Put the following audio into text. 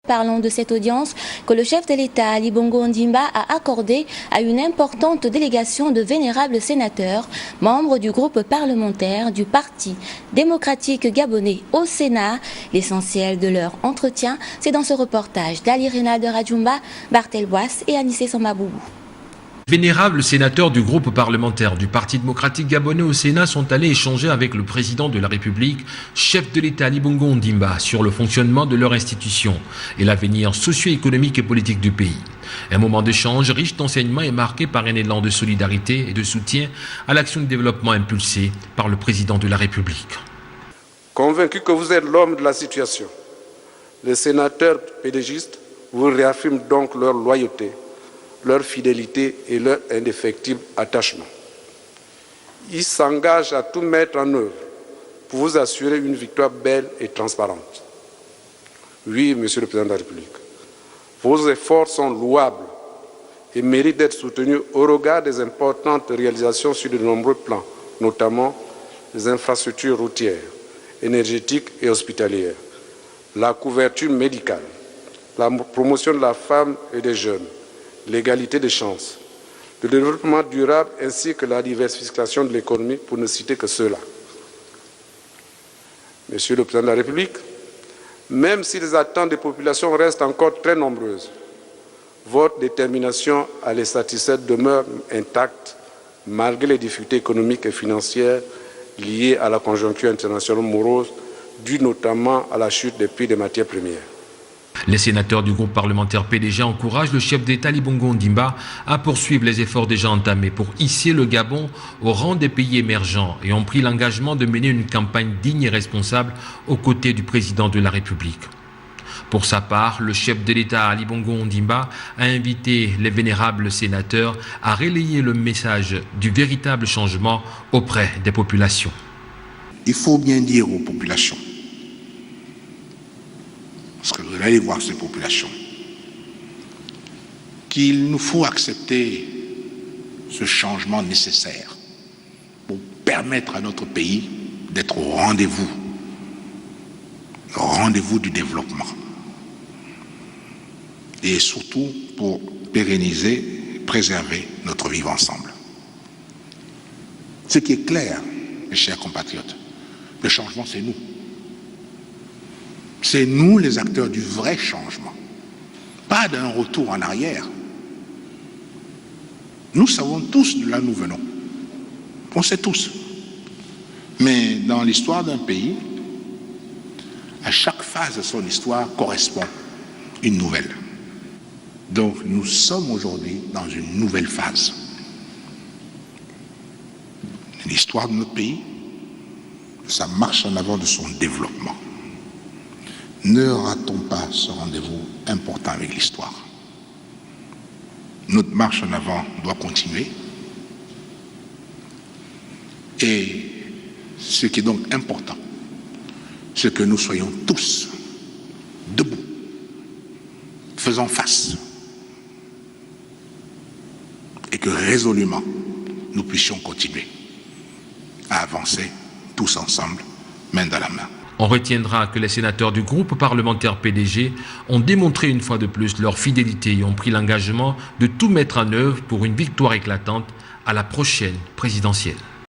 parlons de cette audience que le chef de l'État, Ali Bongo Ondimba, a accordée à une importante délégation de vénérables sénateurs, membres du groupe parlementaire du Parti démocratique gabonais au Sénat. L'essentiel de leur entretien, c'est dans ce reportage d'Ali Reynald de Radjumba, Bartel Boisse et Anissé Sambaboubou. Vénérables sénateurs du groupe parlementaire du Parti démocratique gabonais au Sénat sont allés échanger avec le président de la République, chef de l'État Ali Bongo Ondimba, sur le fonctionnement de leur institution et l'avenir socio-économique et politique du pays. Un moment d'échange riche d'enseignements et marqué par un élan de solidarité et de soutien à l'action de développement impulsée par le président de la République. Convaincu que vous êtes l'homme de la situation, les sénateurs pédégistes vous réaffirment donc leur loyauté, leur fidélité et leur indéfectible attachement. Ils s'engagent à tout mettre en œuvre pour vous assurer une victoire belle et transparente. Oui, Monsieur le Président de la République, vos efforts sont louables et méritent d'être soutenus au regard des importantes réalisations sur de nombreux plans, notamment les infrastructures routières, énergétiques et hospitalières, la couverture médicale, la promotion de la femme et des jeunes, l'égalité des chances, le développement durable ainsi que la diversification de l'économie, pour ne citer que cela. Monsieur le Président de la République, même si les attentes des populations restent encore très nombreuses, votre détermination à les satisfaire demeure intacte malgré les difficultés économiques et financières liées à la conjoncture internationale morose, due notamment à la chute des prix des matières premières. Les sénateurs du groupe parlementaire PDG encouragent le chef d'État Ali Bongo Ondimba à poursuivre les efforts déjà entamés pour hisser le Gabon au rang des pays émergents et ont pris l'engagement de mener une campagne digne et responsable aux côtés du président de la République. Pour sa part, le chef de l'État Ali Bongo Ondimba a invité les vénérables sénateurs à relayer le message du véritable changement auprès des populations. Il faut bien dire aux populations, parce que vous allez voir ces populations, qu'il nous faut accepter ce changement nécessaire pour permettre à notre pays d'être au rendez-vous du développement. Et surtout pour pérenniser, préserver notre vivre ensemble. Ce qui est clair, mes chers compatriotes, le changement c'est nous. C'est nous les acteurs du vrai changement, pas d'un retour en arrière. Nous savons tous de là où nous venons. On sait tous. Mais dans l'histoire d'un pays, à chaque phase de son histoire correspond une nouvelle. Donc nous sommes aujourd'hui dans une nouvelle phase. L'histoire de notre pays, ça marche en avant de son développement. Ne ratons pas ce rendez-vous important avec l'histoire. Notre marche en avant doit continuer. Et ce qui est donc important, c'est que nous soyons tous debout, faisant face, et que résolument, nous puissions continuer à avancer tous ensemble, main dans la main. On retiendra que les sénateurs du groupe parlementaire PDG ont démontré une fois de plus leur fidélité et ont pris l'engagement de tout mettre en œuvre pour une victoire éclatante à la prochaine présidentielle.